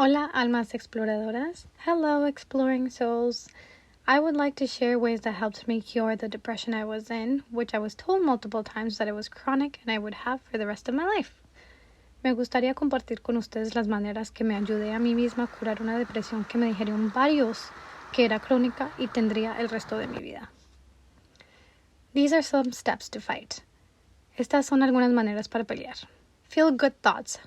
Hola, almas exploradoras. Hello, exploring souls. I would like to share ways that helped me cure the depression I was in, which I was told multiple times that it was chronic and I would have for the rest of my life. Me gustaría compartir con ustedes las maneras que me ayudé a mí misma a curar una depresión que me dijeron varios que era crónica y tendría el resto de mi vida. These are some steps to fight. Estas son algunas maneras para pelear. Feel good thoughts.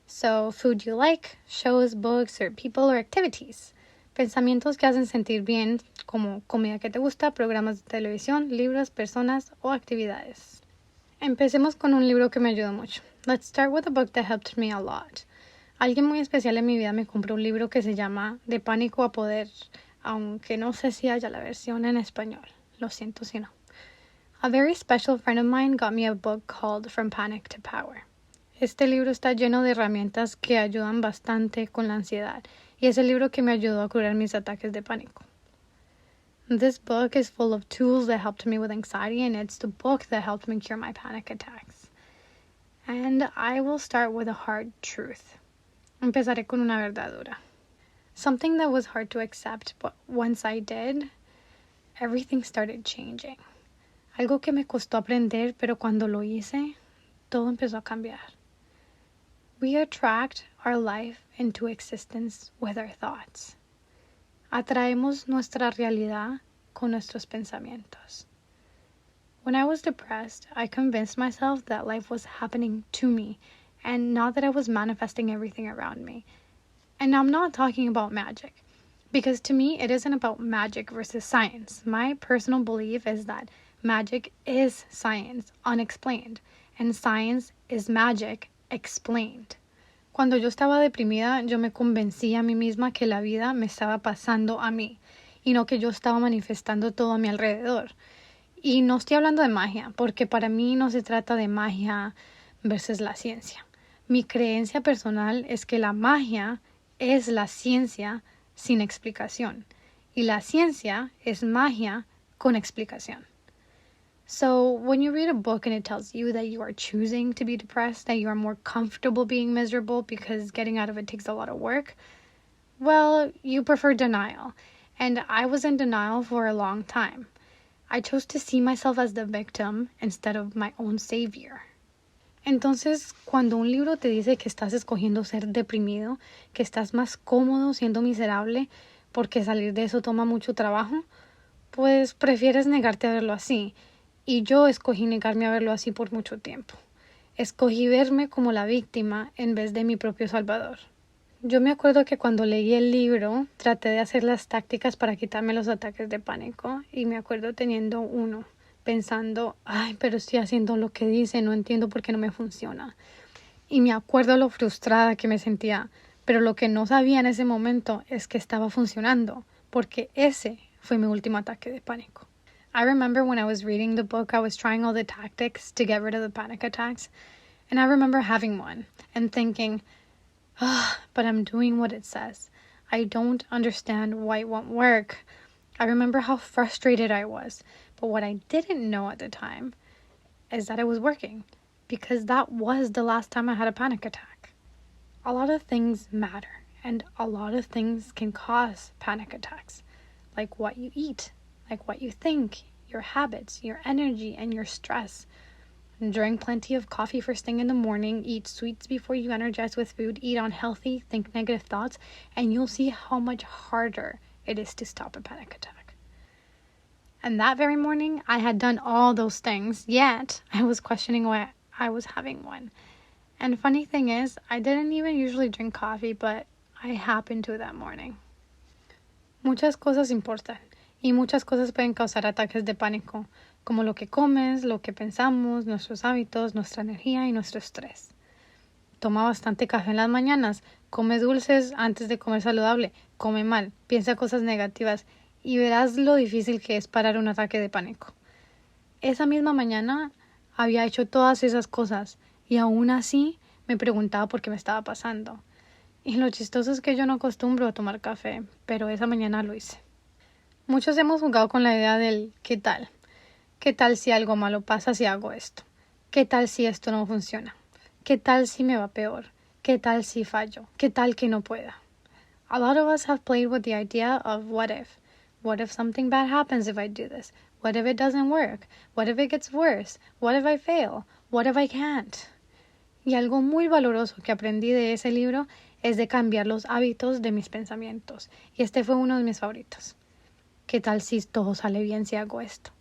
So, food you like, shows, books, or people or activities. Pensamientos que hacen sentir bien, como comida que te gusta, programas de televisión, libros, personas o actividades. Empecemos con un libro que me ayudó mucho. Let's start with a book that helped me a lot. Alguien muy especial en mi vida me compró un libro que se llama De pánico a poder, aunque no sé si haya la versión en español. Lo siento si no. A very special friend of mine got me a book called From Panic to Power. Este libro está lleno de herramientas que ayudan bastante con la ansiedad y es el libro que me ayudó a curar mis ataques de pánico. This book is full of tools that helped me with anxiety, and it's the book that helped me cure my panic attacks. And I will start with a hard truth. Empezaré con una verdad dura. Something that was hard to accept, but once I did, everything started changing. Algo que me costó aprender, pero cuando lo hice, todo empezó a cambiar. We attract our life into existence with our thoughts. Atraemos nuestra realidad con nuestros pensamientos. When I was depressed, I convinced myself that life was happening to me and not that I was manifesting everything around me. And I'm not talking about magic, because to me it isn't about magic versus science. My personal belief is that magic is science unexplained, and science is magic explained. Cuando yo estaba deprimida, yo me convencí a mí misma que la vida me estaba pasando a mí y no que yo estaba manifestando todo a mi alrededor. Y no estoy hablando de magia, porque para mí no se trata de magia versus la ciencia. Mi creencia personal es que la magia es la ciencia sin explicación y la ciencia es magia con explicación. So when you read a book and it tells you that you are choosing to be depressed, that you are more comfortable being miserable because getting out of it takes a lot of work, well, you prefer denial. And I was in denial for a long time. I chose to see myself as the victim instead of my own savior. Entonces, cuando un libro te dice que estás escogiendo ser deprimido, que estás más cómodo siendo miserable porque salir de eso toma mucho trabajo, pues prefieres negarte a verlo así. Y yo escogí negarme a verlo así por mucho tiempo. Escogí verme como la víctima en vez de mi propio salvador. Yo me acuerdo que cuando leí el libro traté de hacer las tácticas para quitarme los ataques de pánico y me acuerdo teniendo uno, pensando, ay, pero estoy haciendo lo que dice, no entiendo por qué no me funciona. Y me acuerdo lo frustrada que me sentía, pero lo que no sabía en ese momento es que estaba funcionando, porque ese fue mi último ataque de pánico. I remember when I was reading the book, I was trying all the tactics to get rid of the panic attacks, and I remember having one and thinking, but I'm doing what it says. I don't understand why it won't work. I remember how frustrated I was, but what I didn't know at the time is that it was working, because that was the last time I had a panic attack. A lot of things matter, and a lot of things can cause panic attacks, like what you eat, like what you think, your habits, your energy, and your stress. Drink plenty of coffee first thing in the morning, eat sweets before you energize with food, eat unhealthy, think negative thoughts, and you'll see how much harder it is to stop a panic attack. And that very morning, I had done all those things, yet I was questioning why I was having one. And funny thing is, I didn't even usually drink coffee, but I happened to that morning. Muchas cosas importan. Y muchas cosas pueden causar ataques de pánico, como lo que comes, lo que pensamos, nuestros hábitos, nuestra energía y nuestro estrés. Toma bastante café en las mañanas, come dulces antes de comer saludable, come mal, piensa cosas negativas y verás lo difícil que es parar un ataque de pánico. Esa misma mañana había hecho todas esas cosas y aún así me preguntaba por qué me estaba pasando. Y lo chistoso es que yo no acostumbro a tomar café, pero esa mañana lo hice. Muchos hemos jugado con la idea del ¿qué tal? ¿Qué tal si algo malo pasa si hago esto? ¿Qué tal si esto no funciona? ¿Qué tal si me va peor? ¿Qué tal si fallo? ¿Qué tal que no pueda? A lot of us have played with the idea of what if. What if something bad happens if I do this? What if it doesn't work? What if it gets worse? What if I fail? What if I can't? Y algo muy valoroso que aprendí de ese libro es de cambiar los hábitos de mis pensamientos. Y este fue uno de mis favoritos. ¿Qué tal si todo sale bien si hago esto?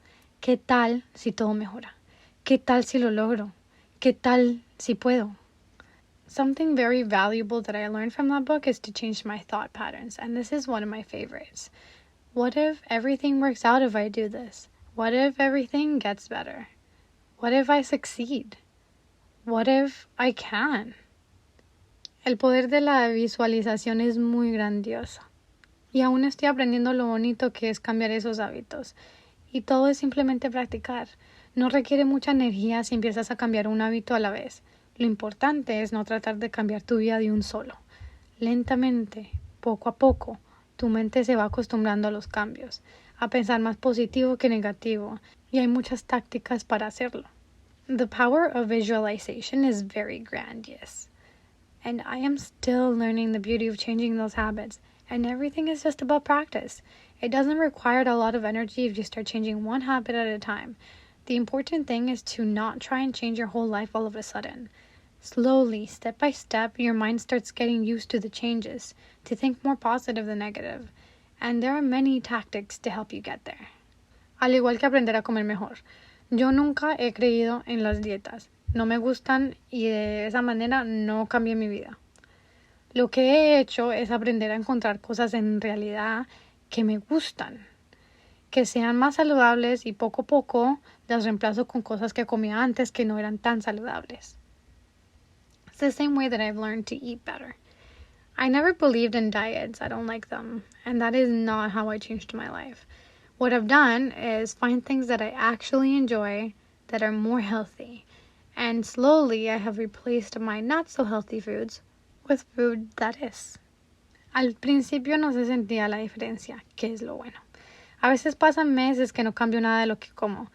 ¿Qué tal si todo mejora? ¿Qué tal si lo logro? ¿Qué tal si puedo? Something very valuable that I learned from that book is to change my thought patterns, and this is one of my favorites. What if everything works out if I do this? What if everything gets better? What if I succeed? What if I can? El poder de la visualización es muy grandioso. Y aún estoy aprendiendo lo bonito que es cambiar esos hábitos. Y todo es simplemente practicar. No requiere mucha energía si empiezas a cambiar un hábito a la vez. Lo importante es no tratar de cambiar tu vida de un solo. Lentamente, poco a poco, tu mente se va acostumbrando a los cambios, a pensar más positivo que negativo, y hay muchas tácticas para hacerlo. The power of visualization is very grand, yes. And I am still learning the beauty of changing those habits, and everything is just about practice. It doesn't require a lot of energy if you start changing one habit at a time. The important thing is to not try and change your whole life all of a sudden. Slowly, step by step, your mind starts getting used to the changes, to think more positive than negative. And there are many tactics to help you get there. Al igual que aprender a comer mejor. Yo nunca he creído en las dietas. No me gustan y de esa manera no cambié mi vida. Lo que he hecho es aprender a encontrar cosas en realidad que me gustan, que sean más saludables y poco a poco las reemplazo con cosas que comía antes que no eran tan saludables. It's the same way that I've learned to eat better. I never believed in diets. I don't like them. And that is not how I changed my life. What I've done is find things that I actually enjoy that are more healthy. And slowly I have replaced my not so healthy foods with food that is. Al principio no se sentía la diferencia, que es lo bueno. A veces pasan meses que no cambio nada de lo que como.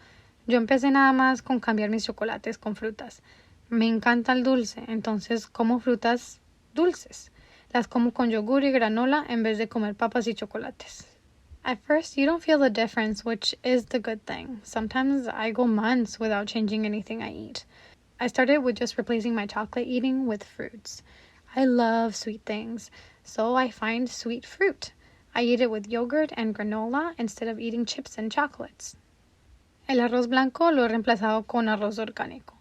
Yo empecé nada más con cambiar mis chocolates con frutas. Me encanta el dulce, entonces como frutas dulces. Las como con yogur y granola en vez de comer papas y chocolates. At first, you don't feel the difference, which is the good thing. Sometimes I go months without changing anything I eat. I started with just replacing my chocolate eating with fruits. I love sweet things, so I find sweet fruit. I eat it with yogurt and granola instead of eating chips and chocolates. El arroz blanco lo he reemplazado con arroz orgánico,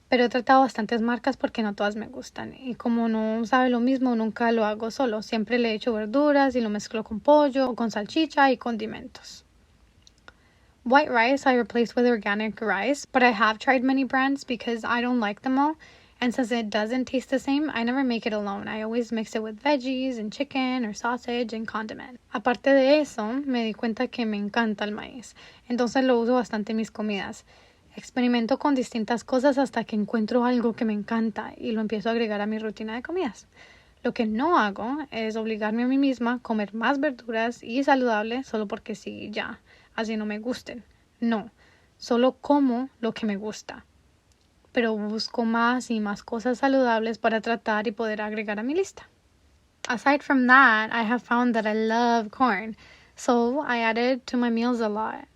pero he tratado bastantes marcas porque no todas me gustan. Y como no sabe lo mismo, nunca lo hago solo. Siempre le echo verduras y lo mezclo con pollo o con salchicha y condimentos. White rice I replaced with organic rice, but I have tried many brands because I don't like them all. And since it doesn't taste the same, I never make it alone. I always mix it with veggies and chicken or sausage and condiment. Aparte de eso, me di cuenta que me encanta el maíz. Entonces lo uso bastante en mis comidas. Experimento con distintas cosas hasta que encuentro algo que me encanta y lo empiezo a agregar a mi rutina de comidas. Lo que no hago es obligarme a mí misma a comer más verduras y saludable solo porque sí, ya, así no me gusten. No, solo como lo que me gusta. Pero busco más y más cosas saludables para tratar y poder agregar a mi lista. Aside from that, I have found that I love corn, so I add it to my meals a lot.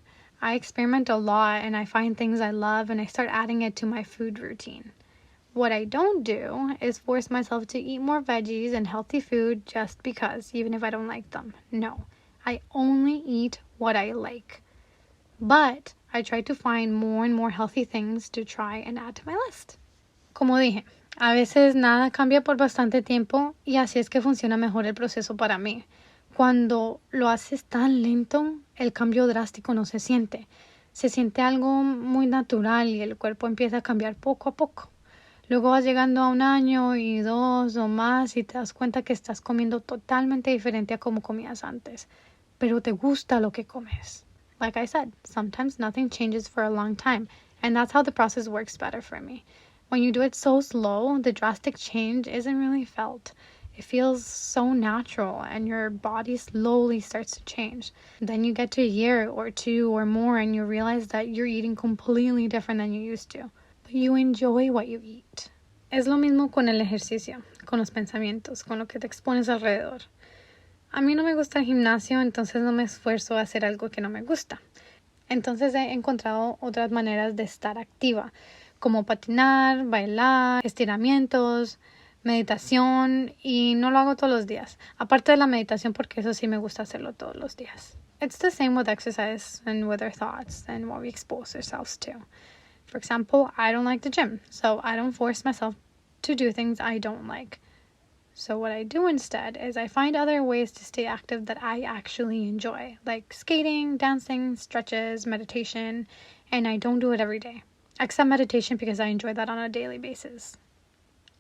I experiment a lot and I find things I love and I start adding it to my food routine. What I don't do is force myself to eat more veggies and healthy food just because, even if I don't like them. No, I only eat what I like. But I try to find more and more healthy things to try and add to my list. Como dije, a veces nada cambia por bastante tiempo y así es que funciona mejor el proceso para mí. Cuando lo haces tan lento, el cambio drástico no se siente. Se siente algo muy natural y el cuerpo empieza a cambiar poco a poco. Luego vas llegando a 1 año y 2 o más y te das cuenta que estás comiendo totalmente diferente a como comías antes. Pero te gusta lo que comes. Like I said, sometimes nothing changes for a long time, and that's how the process works better for me. When you do it so slow, the drastic change isn't really felt. It feels so natural, and your body slowly starts to change. Then you get to a year or 2 or more, and you realize that you're eating completely different than you used to. But you enjoy what you eat. Es lo mismo con el ejercicio, con los pensamientos, con lo que te expones alrededor. A mí no me gusta el gimnasio, entonces no me esfuerzo a hacer algo que no me gusta. Entonces he encontrado otras maneras de estar activa, como patinar, bailar, estiramientos, meditación, y no lo hago todos los días. Aparte de la meditación, porque eso sí me gusta hacerlo todos los días. It's the same with exercise and with our thoughts and what we expose ourselves to. For example, I don't like the gym, so I don't force myself to do things I don't like. So what I do instead is I find other ways to stay active that I actually enjoy, like skating, dancing, stretches, meditation, and I don't do it every day. Except meditation because I enjoy that on a daily basis.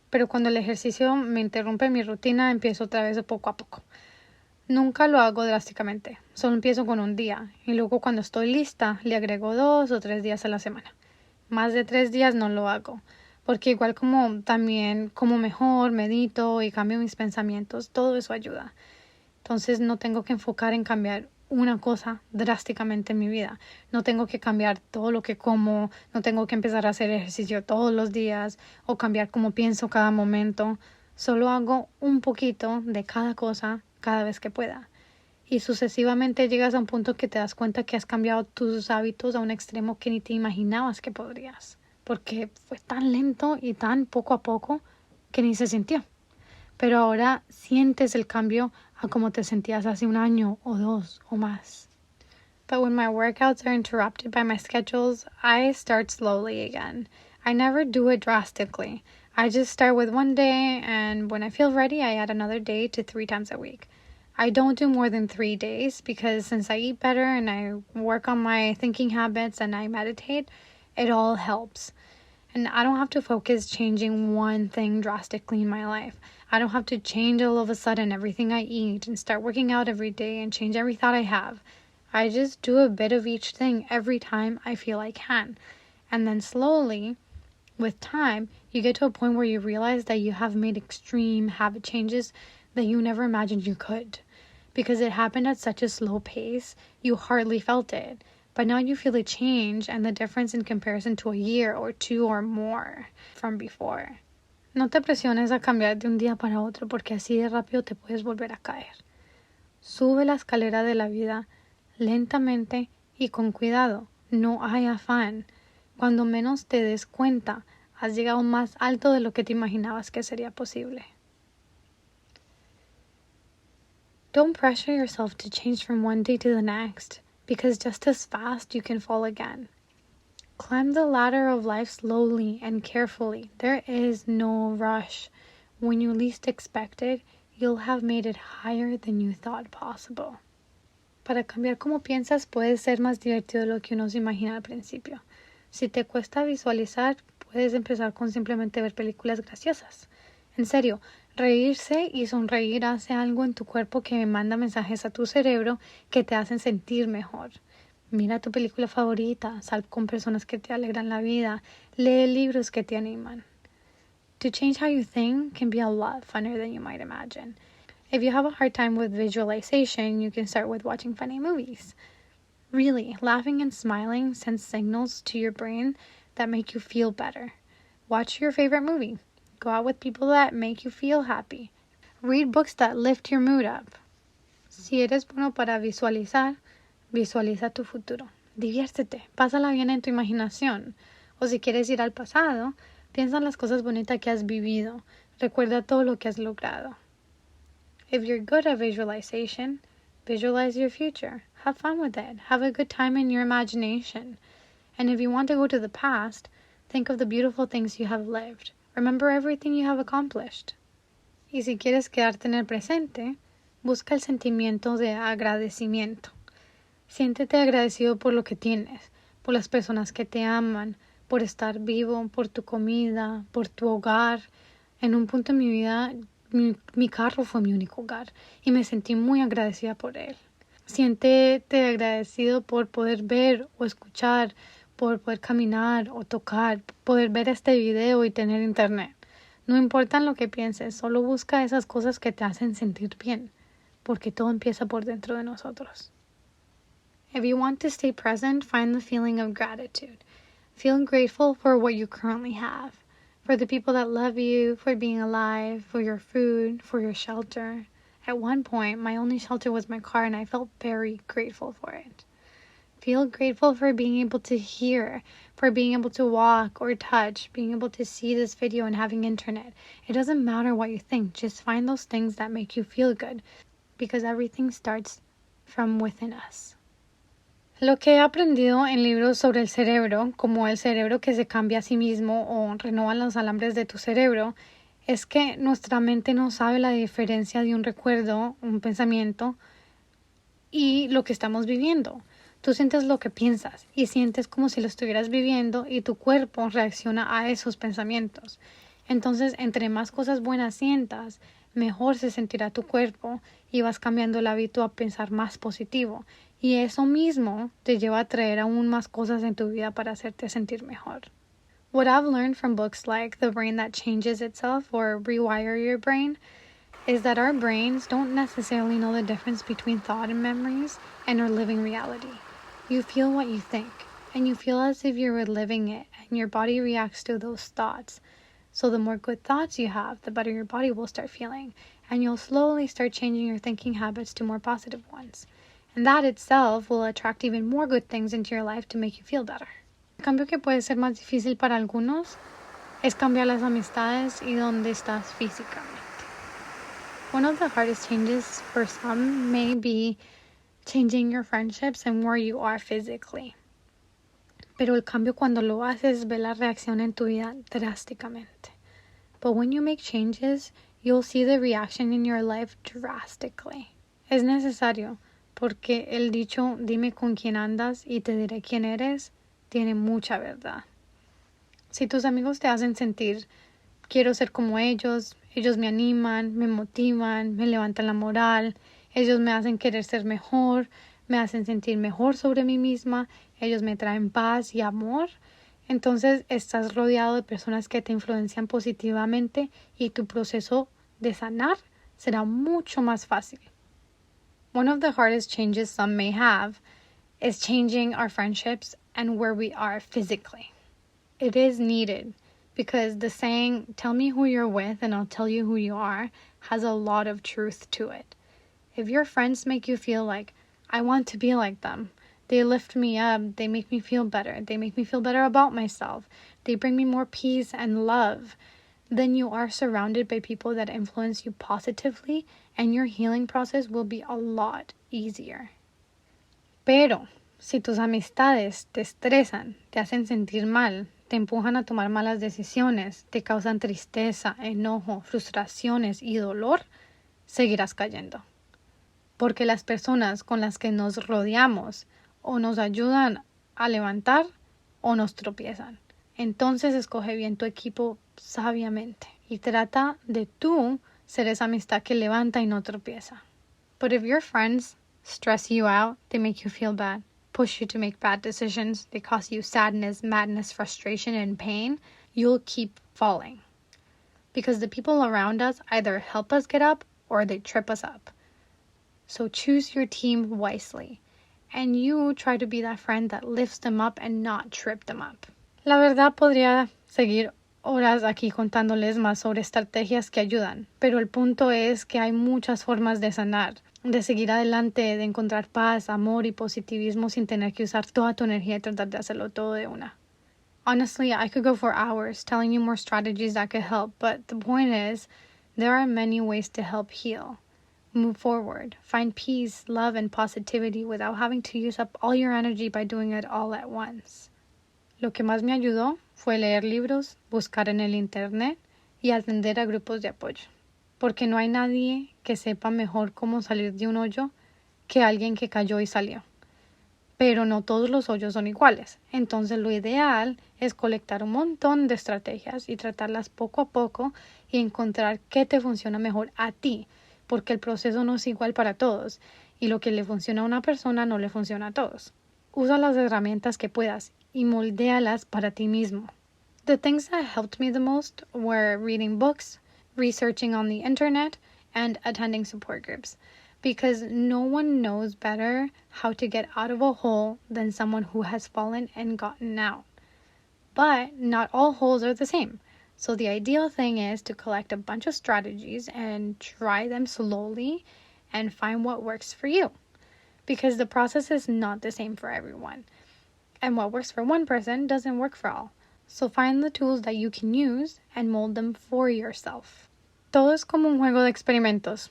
Pero cuando el ejercicio me interrumpe mi rutina, empiezo otra vez de poco a poco. Nunca lo hago drásticamente, solo empiezo con un día y luego cuando estoy lista le agrego 2 o 3 días a la semana. Más de 3 días no lo hago, porque igual como también como mejor, medito y cambio mis pensamientos, todo eso ayuda. Entonces no tengo que enfocar en cambiar una cosa drásticamente en mi vida. No tengo que cambiar todo lo que como, no tengo que empezar a hacer ejercicio todos los días o cambiar cómo pienso cada momento. Solo hago un poquito de cada cosa cada vez que pueda. Y sucesivamente llegas a un punto que te das cuenta que has cambiado tus hábitos a un extremo que ni te imaginabas que podrías. Porque fue tan lento y tan poco a poco que ni se sintió. Pero ahora sientes el cambio a como te sentías hace un año o 2 o más. But when my workouts are interrupted by my schedules, I start slowly again. I never do it drastically. I just start with one day, and when I feel ready, I add another day to 3 times a week. I don't do more than 3 days because since I eat better and I work on my thinking habits and I meditate, it all helps. And I don't have to focus changing one thing drastically in my life. I don't have to change all of a sudden everything I eat and start working out every day and change every thought I have. I just do a bit of each thing every time I feel I can. And then slowly, with time, you get to a point where you realize that you have made extreme habit changes that you never imagined you could. Because it happened at such a slow pace, you hardly felt it. But now you feel a change and the difference in comparison to a year or 2 or more from before. No te presiones a cambiar de un día para otro porque así de rápido te puedes volver a caer. Sube la escalera de la vida lentamente y con cuidado. No hay afán. Cuando menos te des cuenta, has llegado más alto de lo que te imaginabas que sería posible. Don't pressure yourself to change from one day to the next, because just as fast you can fall again. Climb the ladder of life slowly and carefully. There is no rush. When you least expect it, you'll have made it higher than you thought possible. Para cambiar cómo piensas puede ser más divertido de lo que uno se imagina al principio. Si te cuesta visualizar, puedes empezar con simplemente ver películas graciosas. En serio, reírse y sonreír hace algo en tu cuerpo que manda mensajes a tu cerebro que te hacen sentir mejor. Mira tu película favorita, sal con personas que te alegran la vida, lee libros que te animan. To change how you think can be a lot funner than you might imagine. If you have a hard time with visualization, you can start with watching funny movies. Really, laughing and smiling sends signals to your brain that make you feel better. Watch your favorite movie. Go out with people that make you feel happy. Read books that lift your mood up. Si eres bueno para visualizar, visualiza tu futuro. Diviértete, pásala bien en tu imaginación. O si quieres ir al pasado, piensa en las cosas bonitas que has vivido. Recuerda todo lo que has logrado. If you're good at visualization, visualize your future. Have fun with it. Have a good time in your imagination. And if you want to go to the past, think of the beautiful things you have lived. Remember everything you have accomplished. Y si quieres quedarte en el presente, busca el sentimiento de agradecimiento. Siéntete agradecido por lo que tienes, por las personas que te aman, por estar vivo, por tu comida, por tu hogar. En un punto en mi vida, mi carro fue mi único hogar y me sentí muy agradecida por él. Siéntete agradecido por poder ver o escuchar, por poder caminar o tocar, poder ver este video y tener internet. No importa lo que pienses, solo busca esas cosas que te hacen sentir bien, porque todo empieza por dentro de nosotros. If you want to stay present, find the feeling of gratitude. Feel grateful for what you currently have, for the people that love you, for being alive, for your food, for your shelter, At one point, my only shelter was my car, and I felt very grateful for it. Feel grateful for being able to hear, for being able to walk or touch, being able to see this video and having internet. It doesn't matter what you think, just find those things that make you feel good, because everything starts from within us. Lo que he aprendido en libros sobre el cerebro, como el cerebro que se cambia a sí mismo o renovan los alambres de tu cerebro, es que nuestra mente no sabe la diferencia de un recuerdo, un pensamiento y lo que estamos viviendo. Tú sientes lo que piensas y sientes como si lo estuvieras viviendo y tu cuerpo reacciona a esos pensamientos. Entonces, entre más cosas buenas sientas, mejor se sentirá tu cuerpo y vas cambiando el hábito a pensar más positivo. Y eso mismo te lleva a traer aún más cosas en tu vida para hacerte sentir mejor. What I've learned from books like The Brain That Changes Itself or Rewire Your Brain is that our brains don't necessarily know the difference between thought and memories and our living reality. You feel what you think, and you feel as if you're reliving it, and your body reacts to those thoughts. So the more good thoughts you have, the better your body will start feeling, and you'll slowly start changing your thinking habits to more positive ones. And that itself will attract even more good things into your life to make you feel better. El cambio que puede ser más difícil para algunos es cambiar las amistades y dónde estás físicamente. One of the hardest changes for some may be changing your friendships and where you are physically. Pero el cambio cuando lo haces ve la reacción en tu vida drásticamente. But when you make changes, you'll see the reaction in your life drastically. Es necesario, porque el dicho dime con quién andas y te diré quién eres tiene mucha verdad. Si tus amigos te hacen sentir quiero ser como ellos me animan, me motivan, me levantan la moral, ellos me hacen querer ser mejor, me hacen sentir mejor sobre mí misma, ellos me traen paz y amor. Entonces estás rodeado de personas que te influencian positivamente y tu proceso de sanar será mucho más fácil. One of the hardest changes some may have is changing our friendships and where we are physically. It is needed because the saying, tell me who you're with and I'll tell you who you are, has a lot of truth to it. If your friends make you feel like, I want to be like them, they lift me up, they make me feel better, they make me feel better about myself, they bring me more peace and love, then you are surrounded by people that influence you positively and your healing process will be a lot easier. Pero, si tus amistades te estresan, te hacen sentir mal, te empujan a tomar malas decisiones, te causan tristeza, enojo, frustraciones y dolor, seguirás cayendo. Porque las personas con las que nos rodeamos o nos ayudan a levantar o nos tropiezan. Entonces escoge bien tu equipo sabiamente y trata de tú ser esa amistad que levanta y no tropieza. But if your friends stress you out, they make you feel bad, push you to make bad decisions, they cause you sadness, madness, frustration, and pain, you'll keep falling. Because the people around us either help us get up or they trip us up. So choose your team wisely. And you try to be that friend that lifts them up and not trip them up. La verdad podría seguir horas aquí contándoles más sobre estrategias que ayudan. Pero el punto es que hay muchas formas de sanar, de seguir adelante, de encontrar paz, amor y positivismo sin tener que usar toda tu energía y tratar de hacerlo todo de una. Honestly, I could go for hours telling you more strategies that could help, but the point is, there are many ways to help heal. Move forward, find peace, love, and positivity without having to use up all your energy by doing it all at once. Lo que más me ayudó fue leer libros, buscar en el internet y atender a grupos de apoyo. Porque no hay nadie que sepa mejor cómo salir de un hoyo que alguien que cayó y salió. Pero no todos los hoyos son iguales. Entonces lo ideal es colectar un montón de estrategias y tratarlas poco a poco y encontrar qué te funciona mejor a ti. Porque el proceso no es igual para todos y lo que le funciona a una persona no le funciona a todos. Usa las herramientas que puedas y moldéalas para ti mismo. The things that helped me the most were reading books, researching on the internet, and attending support groups. Because no one knows better how to get out of a hole than someone who has fallen and gotten out. But not all holes are the same. So the ideal thing is to collect a bunch of strategies and try them slowly and find what works for you. Because the process is not the same for everyone. And what works for one person doesn't work for all. So find the tools that you can use and mold them for yourself. Todo es como un juego de experimentos.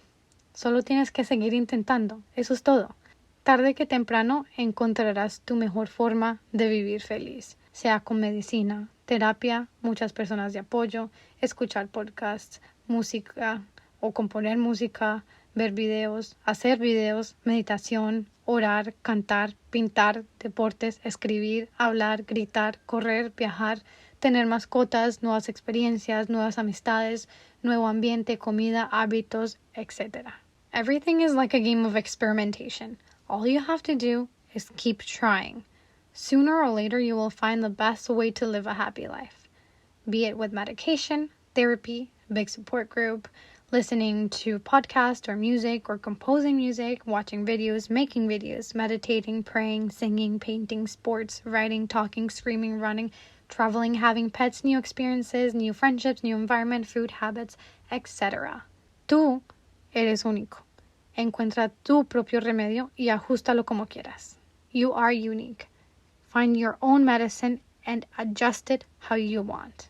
Solo tienes que seguir intentando. Eso es todo. Tarde que temprano encontrarás tu mejor forma de vivir feliz. Sea con medicina, terapia, muchas personas de apoyo, escuchar podcasts, música o componer música, ver videos, hacer videos, meditación, orar, cantar, pintar, deportes, escribir, hablar, gritar, correr, viajar, tener mascotas, nuevas experiencias, nuevas amistades, nuevo ambiente, comida, hábitos, etc. Everything is like a game of experimentation. All you have to do is keep trying. Sooner or later, you will find the best way to live a happy life. Be it with medication, therapy, a big support group, listening to podcasts or music, or composing music, watching videos, making videos, meditating, praying, singing, painting, sports, writing, talking, screaming, running, traveling, having pets, new experiences, new friendships, new environment, food habits, etc. Tú eres único. Encuentra tu propio remedio y ajustalo como quieras. You are unique. Find your own medicine and adjust it how you want.